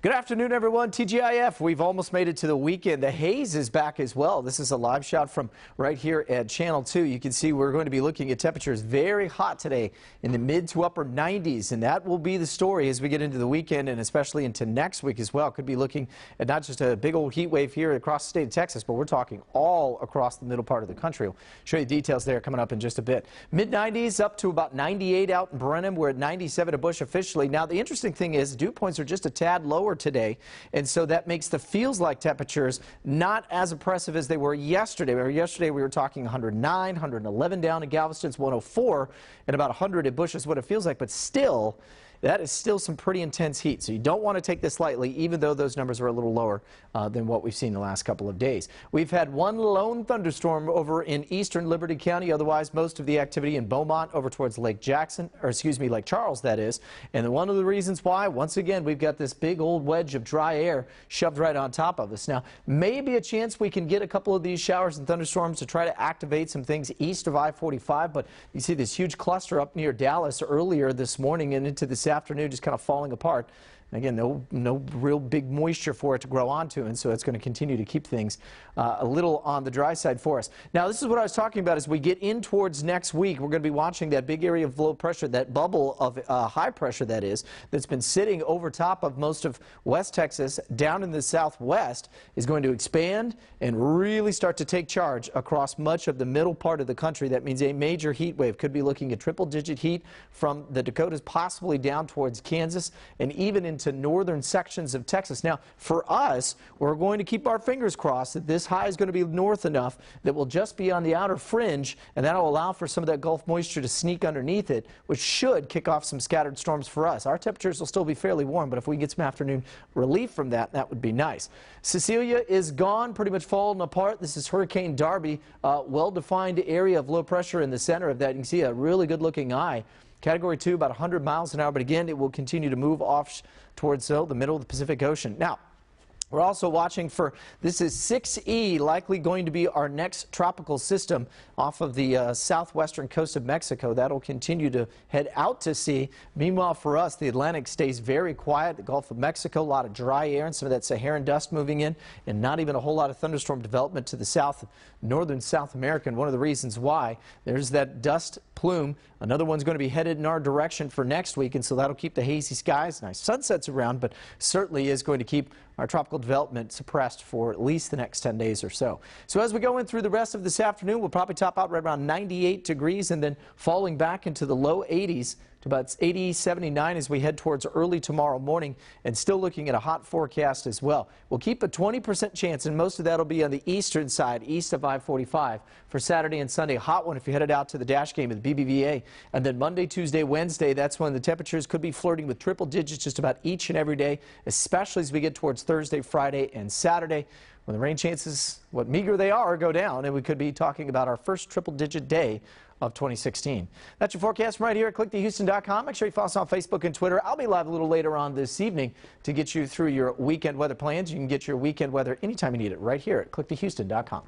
Good afternoon, everyone. TGIF, we've almost made it to the weekend. The haze is back as well. This is a live shot from right here at Channel 2. You can see we're going to be looking at temperatures very hot today in the mid to upper 90s, and that will be the story as we get into the weekend and especially into next week as well. Could be looking at not just a big old heat wave here across the state of Texas, but we're talking all across the middle part of the country. We'll show you details there coming up in just a bit. Mid 90s up to about 98 out in Brenham. We're at 97 at Bush officially. Now, the interesting thing is dew points are just a tad lower today, and so that makes the feels like temperatures not as oppressive as they were yesterday. Yesterday we were talking 109, 111 down in Galveston's 104, and about 100 at Bush is what it feels like, but still, that is still some pretty intense heat. So you don't want to take this lightly, even though those numbers are a little lower than what we've seen the last couple of days. We've had one lone thunderstorm over in eastern Liberty County. Otherwise, most of the activity in Beaumont over towards Lake Jackson, or excuse me, Lake Charles, that is. And one of the reasons why, once again, we've got this big old wedge of dry air shoved right on top of us. Now, maybe a chance we can get a couple of these showers and thunderstorms to try to activate some things east of I-45, but you see this huge cluster up near Dallas earlier this morning and into this afternoon just kind of falling apart. Again, no real big moisture for it to grow onto, and so it's going to continue to keep things a little on the dry side for us. Now, this is what I was talking about as we get in towards next week. We're going to be watching that big area of low pressure, that bubble of high pressure that is, that's been sitting over top of most of West Texas down in the southwest, is going to expand and really start to take charge across much of the middle part of the country. That means a major heat wave. Could be looking at triple-digit heat from the Dakotas, possibly down towards Kansas, and even into northern sections of Texas. Now, for us, we're going to keep our fingers crossed that this high is going to be north enough that we'll just be on the outer fringe, and that'll allow for some of that Gulf moisture to sneak underneath it, which should kick off some scattered storms for us. Our temperatures will still be fairly warm, but if we get some afternoon relief from that, that would be nice. Cecilia is gone, pretty much falling apart. This is Hurricane Darby, well-defined area of low pressure in the center of that. You can see a really good-looking eye. Category 2, about 100 miles an hour, but again, it will continue to move off towards the middle of the Pacific Ocean. Now, we're also watching for, this is 6E, likely going to be our next tropical system off of the southwestern coast of Mexico. That'll continue to head out to sea. Meanwhile, for us, the Atlantic stays very quiet. The Gulf of Mexico, a lot of dry air and some of that Saharan dust moving in, and not even a whole lot of thunderstorm development to the south, northern South America. And one of the reasons why, there's that dust plume. Another one's going to be headed in our direction for next week, and so that'll keep the hazy skies, nice sunsets around, but certainly is going to keep our tropical development suppressed for at least the next 10 days or so. So as we go in through the rest of this afternoon, we'll probably top out right around 98 degrees and then falling back into the low 80s to about 80, 79 as we head towards early tomorrow morning, and still looking at a hot forecast as well. We'll keep a 20% chance, and most of that will be on the eastern side, east of I-45 for Saturday and Sunday. Hot one if you're headed out to the Dash game at the BBVA. And then Monday, Tuesday, Wednesday, that's when the temperatures could be flirting with triple digits just about each and every day, especially as we get towards Thursday, Friday, and Saturday, when the rain chances, what meager they are, go down, and we could be talking about our first triple-digit day of 2016. That's your forecast from right here at clickthehouston.com. Make sure you follow us on Facebook and Twitter. I'll be live a little later on this evening to get you through your weekend weather plans. You can get your weekend weather anytime you need it right here at clickthehouston.com.